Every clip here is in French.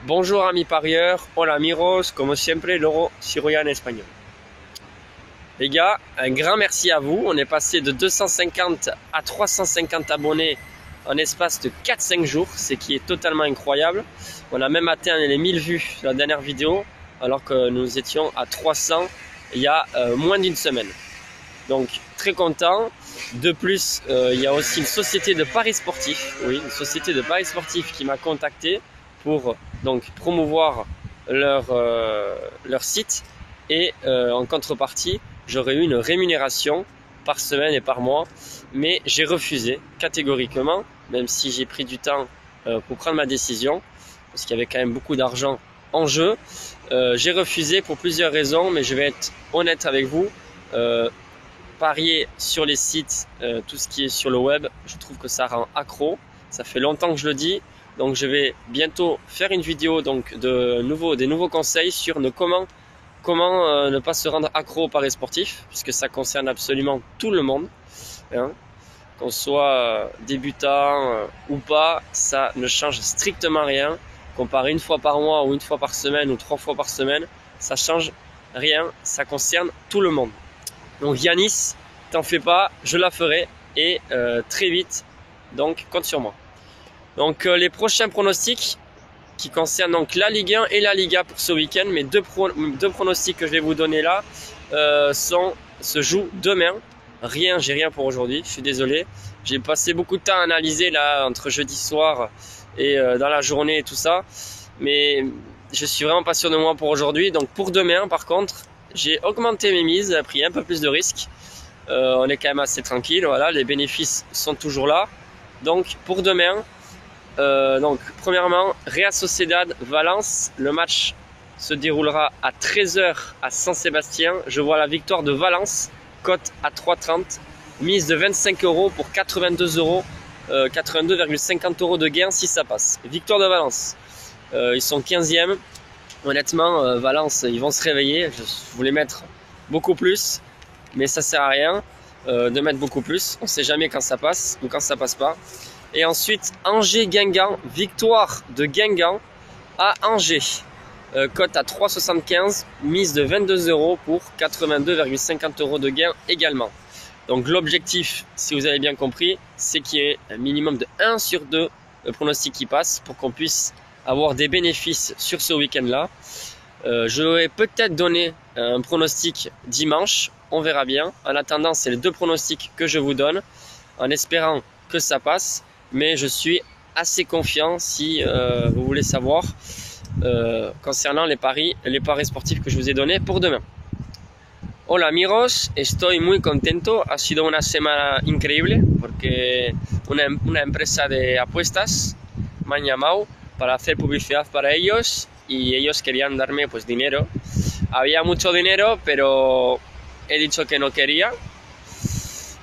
Bonjour amis parieurs, hola amigos, como siempre, Loro Siroya en espagnol. Les gars, un grand merci à vous. On est passé de 250 à 350 abonnés en espace de 4-5 jours, ce qui est totalement incroyable. On a même atteint les 1000 vues sur la dernière vidéo, alors que nous étions à 300 il y a moins d'une semaine. Donc très content. De plus, il y a aussi une société de paris sportifs, qui m'a contacté pour donc promouvoir leur site et en contrepartie j'aurais eu une rémunération par semaine et par mois, mais j'ai refusé catégoriquement, même si j'ai pris du temps pour prendre ma décision parce qu'il y avait quand même beaucoup d'argent en jeu. J'ai refusé pour plusieurs raisons, mais je vais être honnête avec vous. Parier sur les sites, tout ce qui est sur le web, je trouve que ça rend accro. Ça fait longtemps que je le dis. Donc je vais bientôt faire une vidéo donc des nouveaux conseils sur comment ne pas se rendre accro aux paris sportifs, puisque ça concerne absolument tout le monde, hein. Qu'on soit débutant ou pas, ça ne change strictement rien. Qu'on parie une fois par mois ou une fois par semaine ou 3 fois par semaine, ça change rien, ça concerne tout le monde. Donc Yanis, t'en fais pas, je la ferai et très vite, donc compte sur moi. Donc les prochains pronostics qui concernent donc la Ligue 1 et la Liga pour ce week-end, mes deux pronostics que je vais vous donner là se jouent demain. J'ai rien pour aujourd'hui, je suis désolé. J'ai passé beaucoup de temps à analyser là entre jeudi soir et dans la journée et tout ça, mais je suis vraiment pas sûr de moi pour aujourd'hui. Donc pour demain par contre, j'ai augmenté mes mises, j'ai pris un peu plus de risques. On est quand même assez tranquille, voilà, les bénéfices sont toujours là. Donc pour demain, premièrement, Real Sociedad Valence, le match se déroulera à 13 h à Saint-Sébastien. Je vois la victoire de Valence, cote à 3,30, mise de 25 € pour 82,50 € de gain si ça passe. Victoire de Valence, ils sont 15e. Honnêtement, Valence, ils vont se réveiller. Je voulais mettre beaucoup plus, mais ça sert à rien de mettre beaucoup plus. On ne sait jamais quand ça passe ou quand ça passe pas. Et ensuite, Angers-Guingamp, victoire de Guingamp à Angers. Cote à 3,75, mise de 22 € pour 82,50 € de gain également. Donc l'objectif, si vous avez bien compris, c'est qu'il y ait un minimum de 1 sur 2 pronostics qui passent pour qu'on puisse avoir des bénéfices sur ce week-end-là. Je vais peut-être donner un pronostic dimanche, on verra bien. En attendant, c'est les deux pronostics que je vous donne, en espérant que ça passe. Mais je suis assez confiant si vous voulez savoir concernant les paris sportifs que je vous ai donnés pour demain. Hola amigos, estoy muy contento. Ha sido una semana increíble porque una empresa de apuestas me han llamado para hacer publicidad para ellos y ellos querían darme pues dinero. Había mucho dinero, pero he dicho que no quería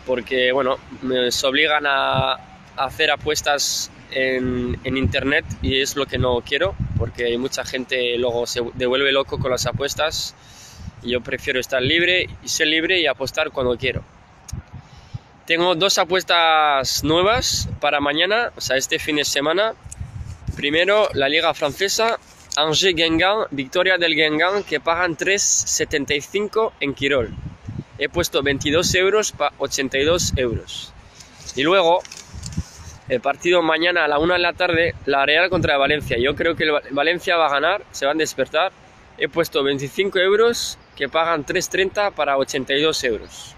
porque bueno, me obligan a hacer apuestas en internet y es lo que no quiero porque mucha gente luego se devuelve loco con las apuestas y yo prefiero estar libre y ser libre y apostar cuando quiero. Tengo dos apuestas nuevas para mañana, o sea este fin de semana. Primero la liga francesa, Angers-Guingamp, victoria del Guingamp que pagan 3,75 en Quirol. He puesto 22 € para 82 €. Y luego el partido mañana a la 1 de la tarde, la Real contra Valencia. Yo creo que Valencia va a ganar, se van a despertar. He puesto 25 € que pagan 3,30 para 82 €.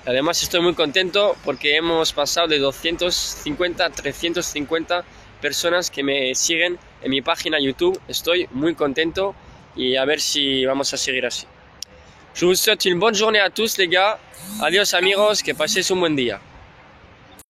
Además estoy muy contento porque hemos pasado de 250 a 350 personas que me siguen en mi página YouTube. Estoy muy contento y a ver si vamos a seguir así. Je vous souhaite une bonne journée à tous les gars. Adiós amigos, que paséis un buen día.